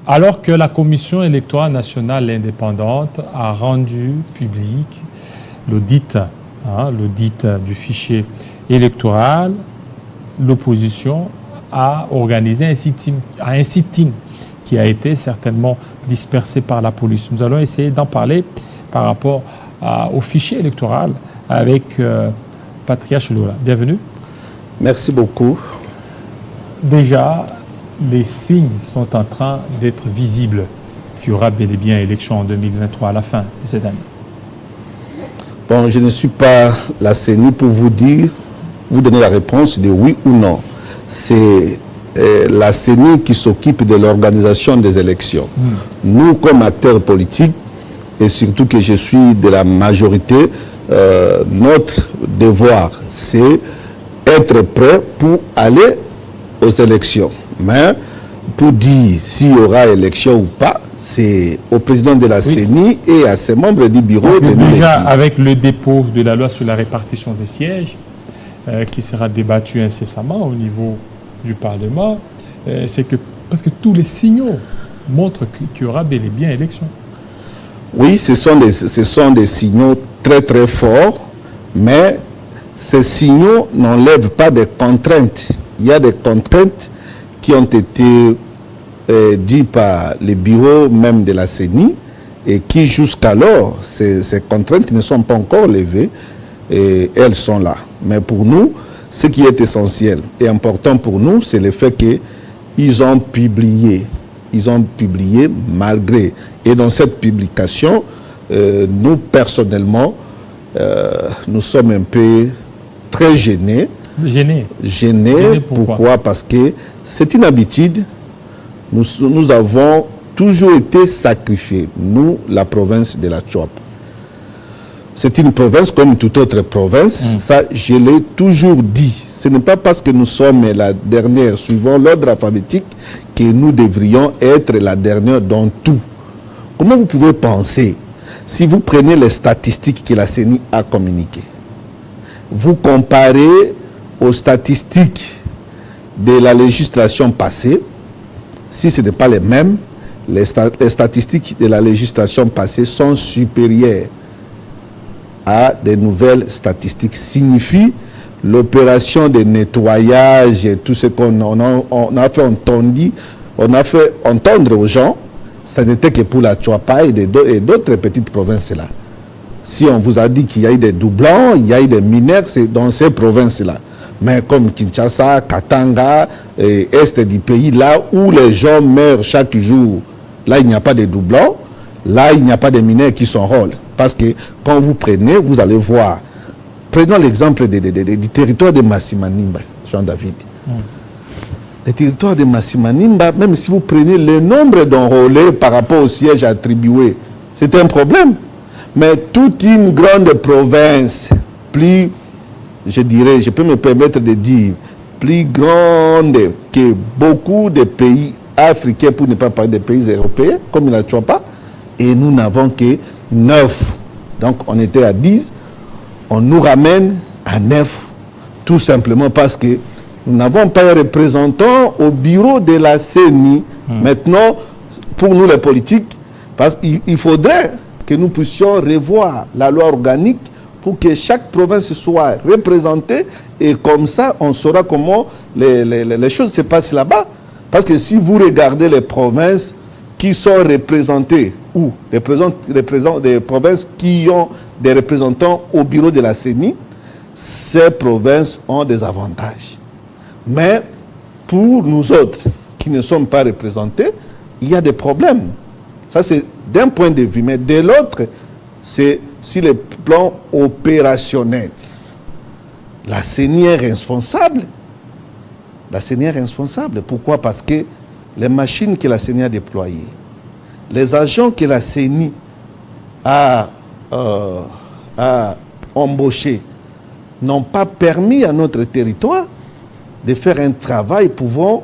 Alors que la Commission électorale nationale indépendante a rendu public l'audit du fichier électoral, l'opposition a organisé un sit-in qui a été certainement dispersé par la police. Nous allons essayer d'en parler par rapport au fichier électoral avec Patria Chilola. Bienvenue. Merci beaucoup. Déjà, les signes sont en train d'être visibles qu'il y aura bel et bien élection en 2023 à la fin de cette année. Bon, je ne suis pas la CENI pour vous donner la réponse de oui ou non. C'est la CENI qui s'occupe de l'organisation des élections. Nous, comme acteurs politiques, et surtout que je suis de la majorité, notre devoir, c'est être prêt pour aller aux élections. Mais pour dire s'il y aura élection ou pas, c'est au président de la CENI et à ses membres du bureau. Parce que déjà, avec le dépôt de la loi sur la répartition des sièges, qui sera débattu incessamment au niveau du Parlement, c'est que parce que tous les signaux montrent qu'il y aura bel et bien élection. Oui, ce sont des signaux très très forts, mais ces signaux n'enlèvent pas des contraintes. Il y a des contraintes qui ont été dites par les bureaux même de la CENI et qui jusqu'alors, ces contraintes ne sont pas encore levées et elles sont là. Mais pour nous, ce qui est essentiel et important pour nous, c'est le fait qu'ils ont publié. Ils ont publié malgré. Et dans cette publication, nous personnellement, nous sommes un peu très gênés. Gênés, pourquoi? Parce que c'est une habitude. Nous avons toujours été sacrifiés, nous, la province de la Tchouap. C'est une province comme toute autre province. Ça, je l'ai toujours dit. Ce n'est pas parce que nous sommes la dernière, suivant l'ordre alphabétique, que nous devrions être la dernière dans tout. Comment vous pouvez penser, si vous prenez les statistiques que la CENI a communiquées, vous comparez aux statistiques de la législation passée, si ce n'est pas les mêmes, les statistiques de la législation passée sont supérieures à des nouvelles statistiques. Signifie l'opération de nettoyage et tout ce qu'on a fait entendre aux gens, ça n'était que pour la Tchouapa et d'autres petites provinces là. Si on vous a dit qu'il y a eu des doublons, il y a eu des mineurs, c'est dans ces provinces-là. Mais comme Kinshasa, Katanga, et Est du pays, là où les gens meurent chaque jour, là il n'y a pas de doublons, là il n'y a pas de mineurs qui s'enrôlent. Parce que quand vous prenez, vous allez voir. Prenons l'exemple du territoire de Massimanimba, Jean-David. Le territoire de Massimanimba, même si vous prenez le nombre d'enrôlés par rapport au siège attribué, c'est un problème. Mais toute une grande province, plus, je dirais, je peux me permettre de dire, plus grande que beaucoup de pays africains, pour ne pas parler des pays européens, comme la Tchouapa, et nous n'avons que 9. Donc on était à 10, on nous ramène à 9, tout simplement parce que nous n'avons pas un représentant au bureau de la CENI. Maintenant, pour nous les politiques, parce qu'il faudrait que nous puissions revoir la loi organique pour que chaque province soit représentée et comme ça, on saura comment les choses se passent là-bas. Parce que si vous regardez les provinces qui sont représentées, ou des provinces qui ont des représentants au bureau de la CENI, ces provinces ont des avantages. Mais pour nous autres qui ne sommes pas représentés, il y a des problèmes. Ça, c'est d'un point de vue. Mais de l'autre, c'est sur le plan opérationnel. La CENI est responsable. La CENI est responsable. Pourquoi? Parce que les machines que la CENI a déployées, les agents que la CENI a embauchés n'ont pas permis à notre territoire de faire un travail pouvant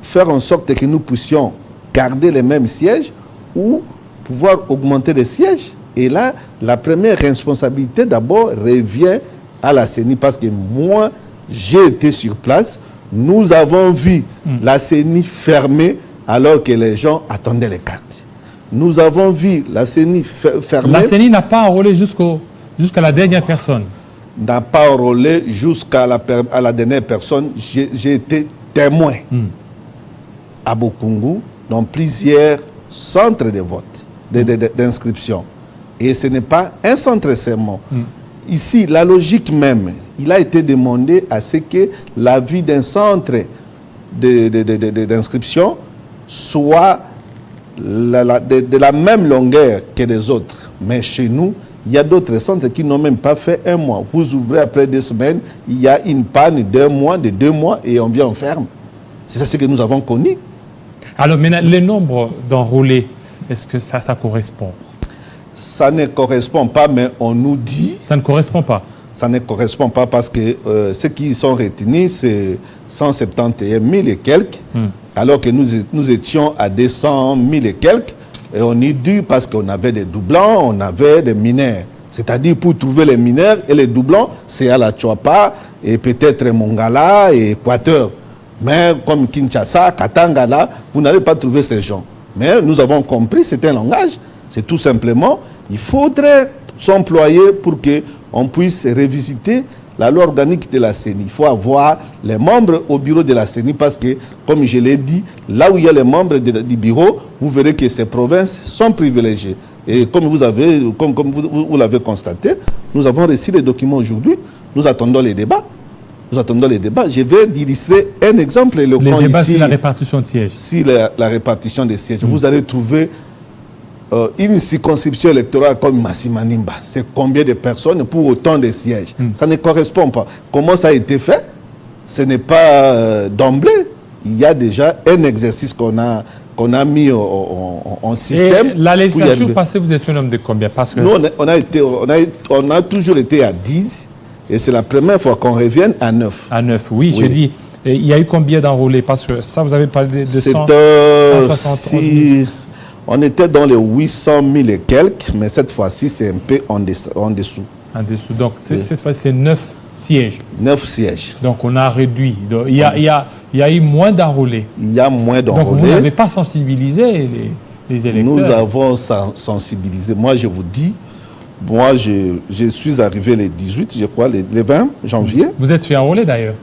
faire en sorte que nous puissions garder les mêmes sièges ou pouvoir augmenter les sièges. Et là, la première responsabilité d'abord revient à la CENI parce que moi, j'ai été sur place. Nous avons vu la CENI fermer alors que les gens attendaient les cartes. Nous avons vu la CENI fermée. La CENI n'a pas enrôlé jusqu'à la dernière personne. N'a pas enrôlé jusqu'à la dernière personne. J'ai été témoin à Bokungu dans plusieurs centres de vote, d'inscription. Et ce n'est pas un centre seulement. Ici, la logique même, il a été demandé à ce que la vie d'un centre d'inscription soit de la même longueur que les autres. Mais chez nous, il y a d'autres centres qui n'ont même pas fait un mois. Vous ouvrez après 2 semaines, il y a une panne de 2 mois et on vient en ferme. C'est ça ce que nous avons connu. Alors maintenant, les nombres d'enrôlés, est-ce que ça correspond? Ça ne correspond pas, mais on nous dit... Ça ne correspond pas? Ça ne correspond pas parce que ceux qui sont retenus, c'est 171 000 et quelques, alors que nous étions à 200 000 et quelques. Et on y dû parce qu'on avait des doublons, on avait des mineurs. C'est-à-dire pour trouver les mineurs et les doublons, c'est à la Tchouapa et peut-être Mongala et Équateur. Mais comme Kinshasa, Katanga, là, vous n'allez pas trouver ces gens. Mais nous avons compris, c'est un langage. C'est tout simplement, il faudrait s'employer pour qu'on puisse revisiter la loi organique de la CENI. Il faut avoir les membres au bureau de la CENI parce que, comme je l'ai dit, là où il y a les membres du bureau, vous verrez que ces provinces sont privilégiées. Et comme vous l'avez constaté, nous avons reçu les documents aujourd'hui. Nous attendons les débats. Je vais illustrer un exemple éloquent. Les débats sur la répartition de sièges. Si la répartition des sièges. Vous allez trouver une circonscription électorale comme Massimanimba. C'est combien de personnes pour autant de sièges? Ça ne correspond pas. Comment ça a été fait? Ce n'est pas d'emblée. Il y a déjà un exercice qu'on a mis en système. Et la législature passée, vous étiez un homme de combien? Parce que... Nous, on a toujours été à 10. Et c'est la première fois qu'on revienne à 9. À 9, oui. J'ai dit, il y a eu combien d'enrôlés? Parce que ça, vous avez parlé de 171 000. On était dans les 800 000 et quelques, mais cette fois-ci, c'est un peu en dessous. En dessous. Donc, cette fois-ci, c'est 9 sièges. 9 sièges. Donc, on a réduit. Donc, il y a eu moins d'enrôlés. Il y a moins d'enrôlés. Donc, vous n'avez pas sensibilisé les électeurs. Nous avons sensibilisé. Moi, je vous dis, je suis arrivé le 18, je crois, le 20 janvier. Vous êtes fait enrôler, d'ailleurs.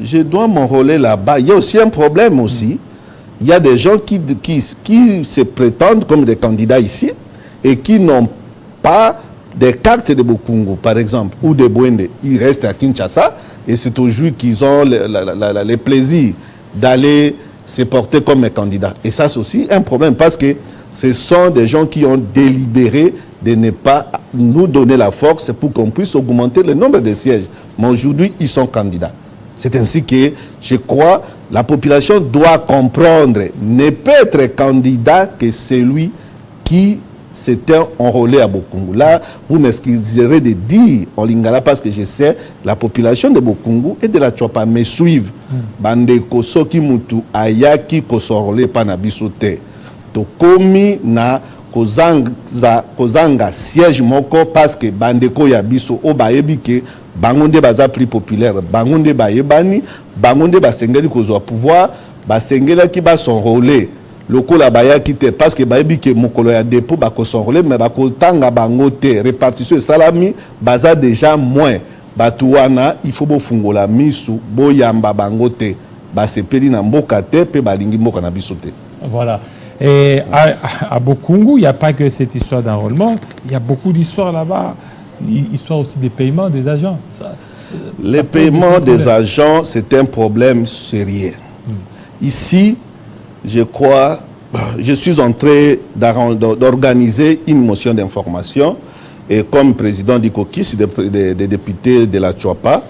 Je dois m'enrôler là-bas. Il y a aussi un problème aussi. Il y a des gens qui se prétendent comme des candidats ici et qui n'ont pas des cartes de Bokungu, par exemple, ou de Bwende. Ils restent à Kinshasa et c'est aujourd'hui qu'ils ont le plaisir d'aller se porter comme candidats. Et ça, c'est aussi un problème parce que ce sont des gens qui ont délibéré de ne pas nous donner la force pour qu'on puisse augmenter le nombre de sièges. Mais aujourd'hui, ils sont candidats. C'est ainsi que, je crois, la population doit comprendre, ne peut être candidat que celui qui s'était enrôlé à Bokungu. Là, vous m'excuserez de dire en lingala parce que je sais, la population de Bokungu et de la Tchouapa me suivent. Bande kosoki mutu ayaki kosorole pana bisote. To komi na kozanga siège moko parce que bandeko ya biso obayebi ke bangonde baza plus populaire, bangonde bayebani, bangonde basengeli kozwa pouvoir, basengeli ki ba s'enrôler. Lokola baya kite parce que bayebi ke mokolo ya dépôt ba ko s'enrôler mais ba ko tanga bango te répartition salami baza déjà moins. Batuwana il faut bo fungola misu bo yamba bango te ba sepeli na mboka te pe balingi mboka na biso te. Voilà. Et à Bokungu, il n'y a pas que cette histoire d'enrôlement, il y a beaucoup d'histoires là-bas, histoire aussi des paiements des agents. Les paiements des agents, c'est un problème sérieux. Ici, je crois, je suis en train d'organiser une motion d'information et comme président du COKIS, des députés de la Tchouapa,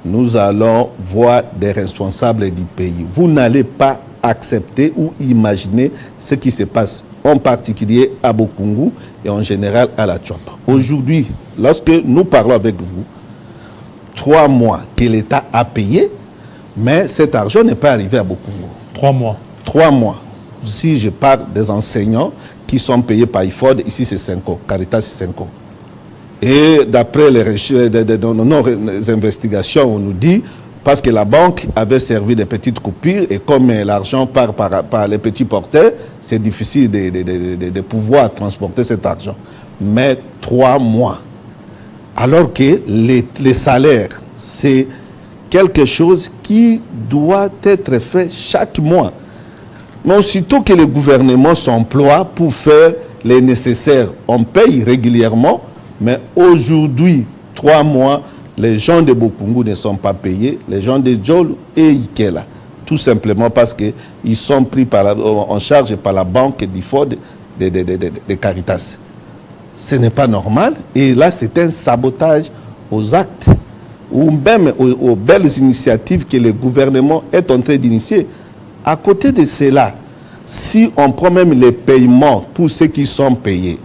nous allons voir des responsables du pays. Vous n'allez pas accepter ou imaginer ce qui se passe en particulier à Bokungu et en général à la Tchouapa. Aujourd'hui, lorsque nous parlons avec vous, 3 mois que l'État a payé, mais cet argent n'est pas arrivé à Bokungu. 3 mois. 3 mois. Si je parle des enseignants qui sont payés par IFOD, ici c'est 5 ans, Caritas c'est 5 ans. Et d'après nos investigations, on nous dit Parce que la banque avait servi de petites coupures et comme l'argent part par les petits porteurs, c'est difficile de pouvoir transporter cet argent. Mais 3 mois. Alors que les salaires, c'est quelque chose qui doit être fait chaque mois. Mais aussitôt que le gouvernement s'emploie pour faire les nécessaires, on paye régulièrement, mais aujourd'hui, 3 mois, les gens de Bokungu ne sont pas payés, les gens de Djol et Ikela, tout simplement parce qu'ils sont pris en charge par la banque d'IFO de Caritas. Ce n'est pas normal et là c'est un sabotage aux actes ou même aux belles initiatives que le gouvernement est en train d'initier. À côté de cela, si on prend même les paiements pour ceux qui sont payés,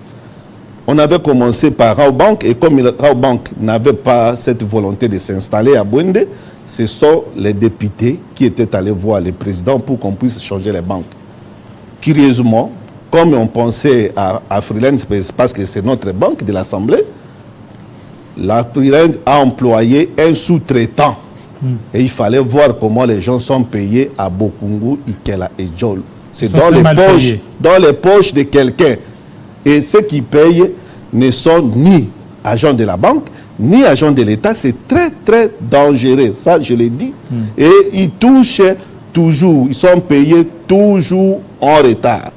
on avait commencé par Raobank et comme Raobank n'avait pas cette volonté de s'installer à Bouende, ce sont les députés qui étaient allés voir le président pour qu'on puisse changer les banques. Curieusement, comme on pensait à Freeland, parce que c'est notre banque de l'Assemblée, la Freeland a employé un sous-traitant. Et il fallait voir comment les gens sont payés à Bokungu, Ikela et Djol. C'est dans les poches de quelqu'un. Et ceux qui payent ne sont ni agents de la banque, ni agents de l'État. C'est très, très dangereux. Ça, je l'ai dit. Et ils touchent toujours, ils sont payés toujours en retard.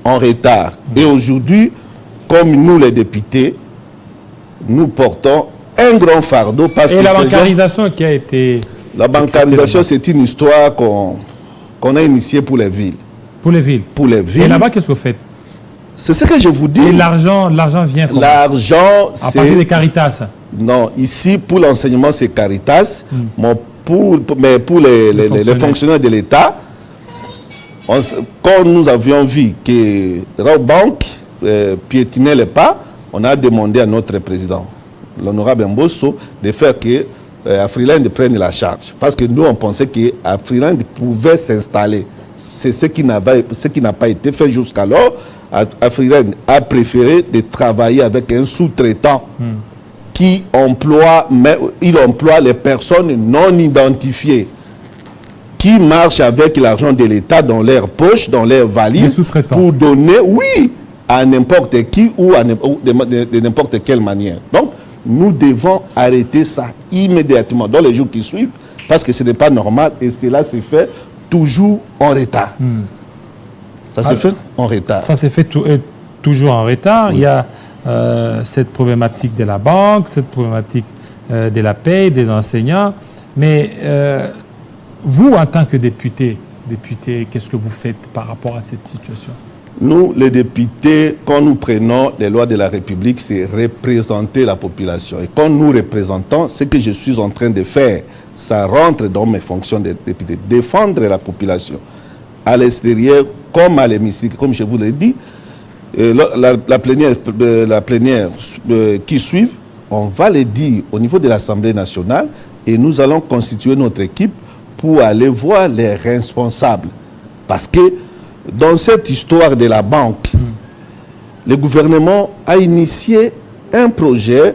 En retard. Et aujourd'hui, comme nous les députés, nous portons un grand fardeau. Parce et la bancarisation qui a été... La bancarisation, c'est une histoire qu'on a initiée pour les villes. Pour les villes. Pour les villes. Et là-bas, qu'est-ce que vous faites? C'est ce que je vous dis. Et l'argent vient comment? L'argent, c'est... À partir de Caritas? Non, ici, pour l'enseignement, c'est Caritas. Mais pour les fonctionnaires de l'État, quand nous avions vu que Raobank piétinait les pas, on a demandé à notre président, l'honorable Mbosso, de faire que Afriland prenne la charge. Parce que nous, on pensait qu'Afriland pouvait s'installer. C'est ce qui n'a pas été fait jusqu'alors. Afriland a préféré de travailler avec un sous-traitant qui emploie les personnes non identifiées, qui marchent avec l'argent de l'État dans leurs poches, dans leurs valises, pour donner, oui, à n'importe qui ou de n'importe quelle manière. Donc, nous devons arrêter ça immédiatement dans les jours qui suivent, parce que ce n'est pas normal et cela se fait toujours en retard. Ça se fait en retard. Ça se fait toujours en retard. Oui. Il y a cette problématique de la banque, cette problématique de la paie, des enseignants. Mais vous, en tant que député, qu'est-ce que vous faites par rapport à cette situation? Nous, les députés, quand nous prenons les lois de la République, c'est représenter la population. Et quand nous représentons, ce que je suis en train de faire, ça rentre dans mes fonctions de député. Défendre la population à l'extérieur comme à l'hémicycle, comme je vous l'ai dit. La plénière qui suit, on va le dire au niveau de l'Assemblée nationale et nous allons constituer notre équipe pour aller voir les responsables. Parce que dans cette histoire de la banque, le gouvernement a initié un projet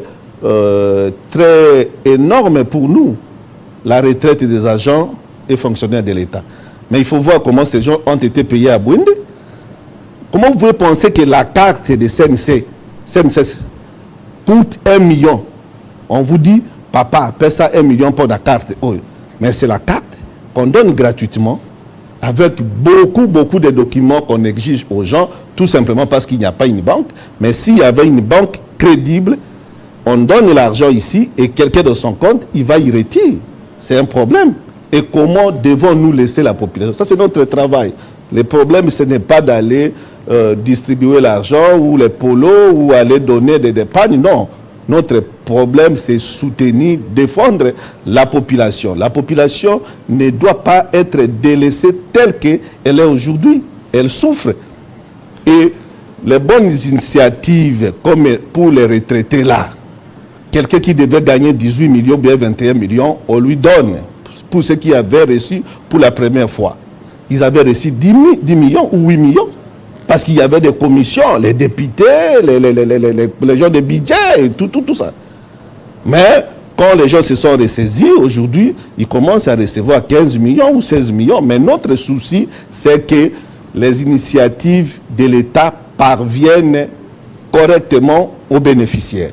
très énorme pour nous, la retraite des agents et fonctionnaires de l'État. Mais il faut voir comment ces gens ont été payés à Bouende. Comment vous pouvez penser que la carte de CNC coûte 1 million? On vous dit, papa, paie ça 1 million pour la carte. Oh, mais c'est la carte qu'on donne gratuitement, avec beaucoup de documents qu'on exige aux gens, tout simplement parce qu'il n'y a pas une banque. Mais s'il y avait une banque crédible, on donne l'argent ici et quelqu'un de son compte, il va y retirer. C'est un problème. Et comment devons-nous laisser la population? Ça, c'est notre travail. Le problème, ce n'est pas d'aller distribuer l'argent ou les polos ou aller donner des épargnes. Non. Notre problème, c'est soutenir, défendre la population. La population ne doit pas être délaissée telle qu'elle est aujourd'hui. Elle souffre. Et les bonnes initiatives, comme pour les retraités là, quelqu'un qui devait gagner 18 millions, bien 21 millions, on lui donne pour ceux qui avaient reçu pour la première fois. Ils avaient reçu 10 millions ou 8 millions. Parce qu'il y avait des commissions, les députés, les gens de budget et tout ça. Mais quand les gens se sont ressaisis, aujourd'hui, ils commencent à recevoir 15 millions ou 16 millions. Mais notre souci, c'est que les initiatives de l'État parviennent correctement aux bénéficiaires.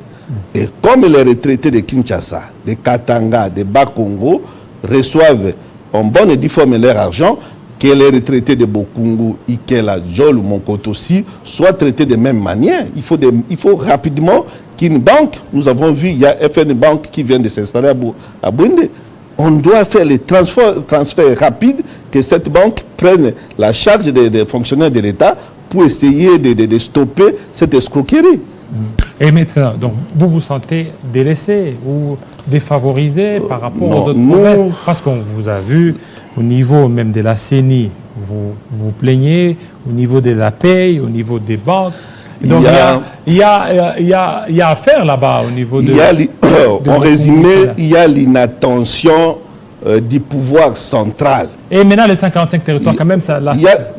Et comme les retraités de Kinshasa, de Katanga, de Bas-Congo reçoivent en bonne et due forme leur argent, que les retraités de Bokungu, Ikela, Jol ou Monkoto aussi soient traités de même manière. Il faut rapidement qu'une banque, nous avons vu, il y a FN Bank qui vient de s'installer à Bouinde. On doit faire les transferts rapides, que cette banque prenne la charge des fonctionnaires de l'État pour essayer de stopper cette escroquerie. Et maintenant, donc, vous vous sentez délaissé ou défavorisé par rapport aux autres provinces? Parce qu'on vous a vu au niveau même de la CENI, vous vous plaignez, au niveau de la paye, au niveau des banques. Donc il y a à faire là-bas au niveau de... En résumé, il y a l'inattention du pouvoir central. Et maintenant, les 145 territoires, quand même, ça...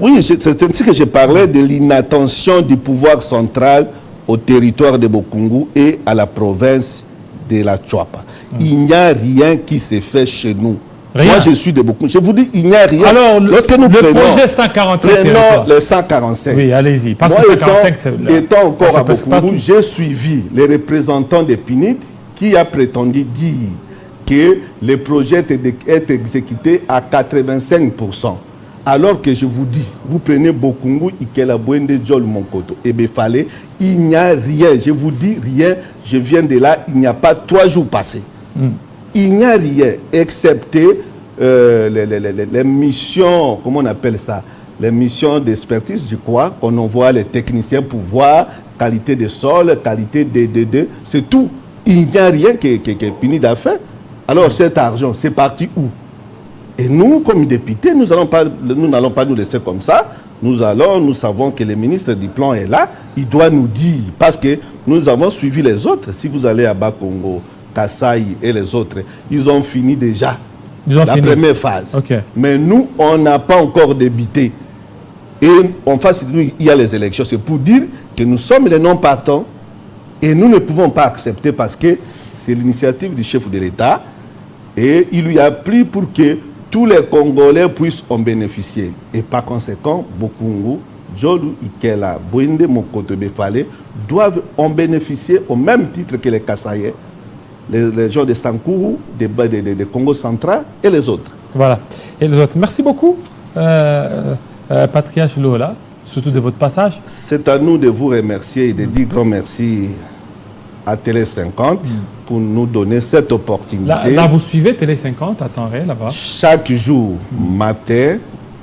Oui, c'est ainsi que je parlais de l'inattention du pouvoir central au territoire de Bokungu et à la province de la Tchouapa. Il n'y a rien qui se fait chez nous. Rien. Moi, je suis de Bokungu. Je vous dis, il n'y a rien. Alors, le projet 145 territoires. Les 145. Oui, allez-y. Parce moi, que 145, étant encore à Bokungu, j'ai suivi les représentants des PNID qui a prétendu dire que le projet est exécuté à 85%. Alors que je vous dis, vous prenez Bokungu, Ikela, Bouende, Djol, Monkoto et Befale, il n'y a rien. Je vous dis rien, je viens de là, il n'y a pas 3 jours passés. Il n'y a rien, excepté les missions, comment on appelle ça? Les missions d'expertise, je crois, qu'on envoie les techniciens pour voir qualité de sol, qualité de c'est tout. Il n'y a rien qui est puni d'affaires. Alors cet argent, c'est parti où? Et nous, comme députés, nous n'allons pas nous laisser comme ça. Nous savons que le ministre du Plan est là. Il doit nous dire, parce que nous avons suivi les autres. Si vous allez à Bas-Congo, Kasaï et les autres, ils ont fini déjà première phase. Okay. Mais nous, on n'a pas encore débuté. Et en face de nous, il y a les élections. C'est pour dire que nous sommes les non-partants et nous ne pouvons pas accepter parce que c'est l'initiative du chef de l'État et il lui a pris pour que tous les Congolais puissent en bénéficier. Et par conséquent, Bokungu, Djolu, Ikela, Bouinde, Mokoto, Befale doivent en bénéficier au même titre que les Kassaïens, les gens de Sankourou, de Congo central et les autres. Voilà. Et les autres. Merci beaucoup, Patriarche Lola, surtout de votre passage. C'est à nous de vous remercier et de dire grand merci à Télé 50 pour nous donner cette opportunité. Là, vous suivez Télé 50 à temps réel là-bas? Chaque jour, matin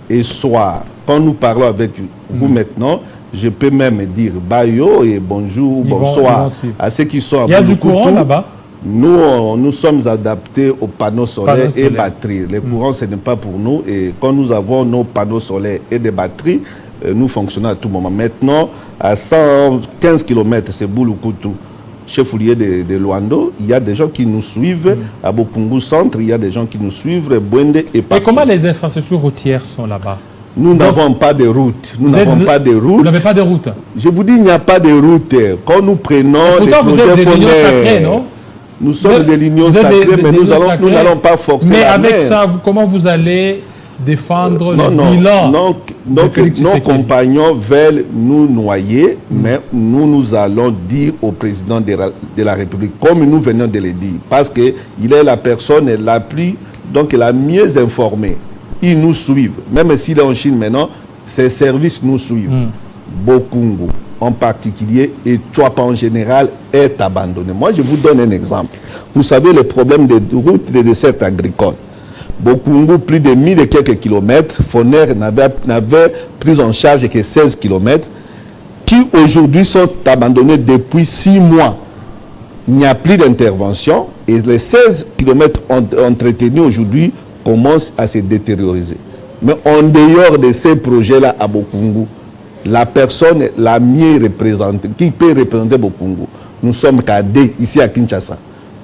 et soir, quand nous parlons avec vous maintenant, je peux même dire bayo et bonjour, bonsoir à ceux qui sont à Bouloukoutou. Il y a du courant là-bas? Nous sommes adaptés aux panneaux solaires et batteries. Le courant, ce n'est pas pour nous. Et quand nous avons nos panneaux solaires et des batteries, nous fonctionnons à tout moment. Maintenant, à 115 km, c'est Bouloukoutou, chef-lieu de Luando. Il y a des gens qui nous suivent à Bokungu Centre. Il y a des gens qui nous suivent, Bouende et partout. Et comment les infrastructures routières sont là-bas? Nous n'avons pas de route. Nous n'avons pas de route. Vous n'avez pas de route? Je vous dis, il n'y a pas de route. Quand nous prenons les projets sacrés, non? Nous sommes de l'union sacrée, mais nous n'allons pas forcer mais la avec mer. ça, comment vous allez défendre le bilan? Nos compagnons veulent nous noyer, mais nous allons dire au président de la République, comme nous venons de le dire, parce qu'il est la personne la mieux informée. Ils nous suivent. Même s'il est en Chine maintenant, ses services nous suivent. Bokungu en particulier et Tchouapa en général est abandonné. Moi, je vous donne un exemple. Vous savez, le problème des routes de dessert agricole. Bokungu, plus de 1000 et quelques kilomètres. Foner n'avait pris en charge que 16 kilomètres, qui aujourd'hui sont abandonnés depuis 6 mois. Il n'y a plus d'intervention et les 16 kilomètres entretenus aujourd'hui commencent à se détérioriser. Mais en dehors de ces projets-là à Bokungu, la personne la mieux représentée, qui peut représenter Bokungu, nous sommes cadets ici à Kinshasa.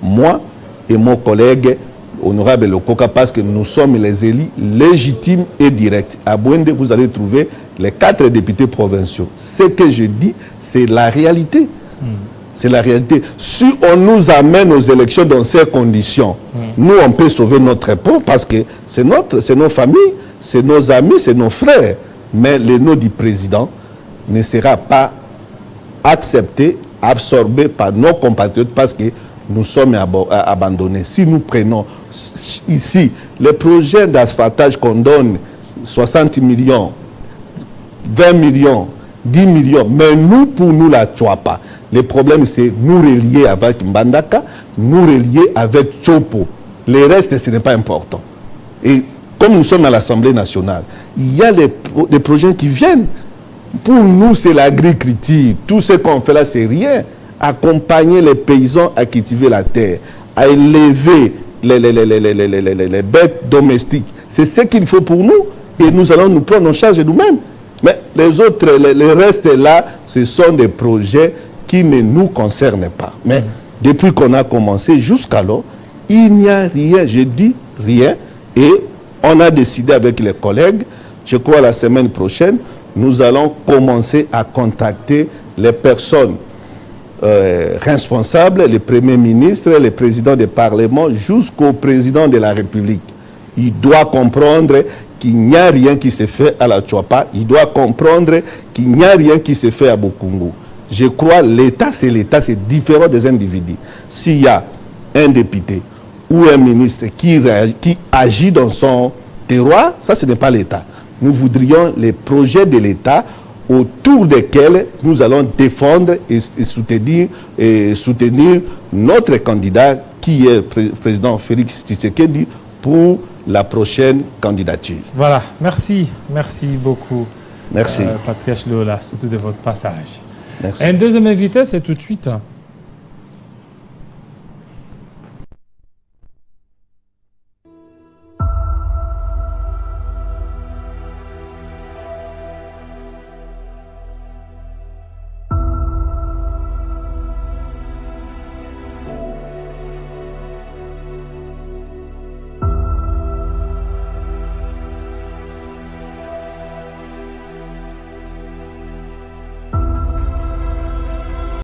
Moi et mon collègue, honorable Lokoka, parce que nous sommes les élus légitimes et directs. À Bouende, vous allez trouver les 4 députés provinciaux. Ce que je dis, c'est la réalité. C'est la réalité. Si on nous amène aux élections dans ces conditions, nous, on peut sauver notre peau parce que c'est nos familles, c'est nos amis, c'est nos frères. Mais le nom du président ne sera pas accepté, absorbé par nos compatriotes parce que nous sommes abandonnés. Si nous prenons ici les projets d'asphaltage qu'on donne, 60 millions, 20 millions, 10 millions, mais nous, pour nous, la Tchouapa, le problème, c'est nous relier avec Mbandaka, nous relier avec Tchopo. Le reste, ce n'est pas important. Et comme nous sommes à l'Assemblée nationale, il y a des projets qui viennent. Pour nous, c'est l'agriculture. Tout ce qu'on fait là, c'est rien. Accompagner les paysans à cultiver la terre, à élever les bêtes domestiques. C'est ce qu'il faut pour nous. Et nous allons nous prendre en charge nous-mêmes. Mais les autres, le reste là, ce sont des projets qui ne nous concernent pas. Mais depuis qu'on a commencé jusqu'alors, il n'y a rien, je dis rien. Et on a décidé avec les collègues, je crois la semaine prochaine, nous allons commencer à contacter les personnes responsables, les premiers ministres, les présidents des parlements, jusqu'au président de la République. Il doit comprendre qu'il n'y a rien qui se fait à la Tchouapa. Il doit comprendre qu'il n'y a rien qui se fait à Bokungu. Je crois que l'État, c'est différent des individus. S'il y a un député ou un ministre qui agit dans son terroir, ça, ce n'est pas l'État. Nous voudrions les projets de l'État autour desquels nous allons défendre et soutenir notre candidat qui est le président Félix Tshisekedi pour la prochaine candidature. Voilà, merci beaucoup. Merci. Patriarche Lola, surtout de votre passage. Merci. Un deuxième invité, c'est tout de suite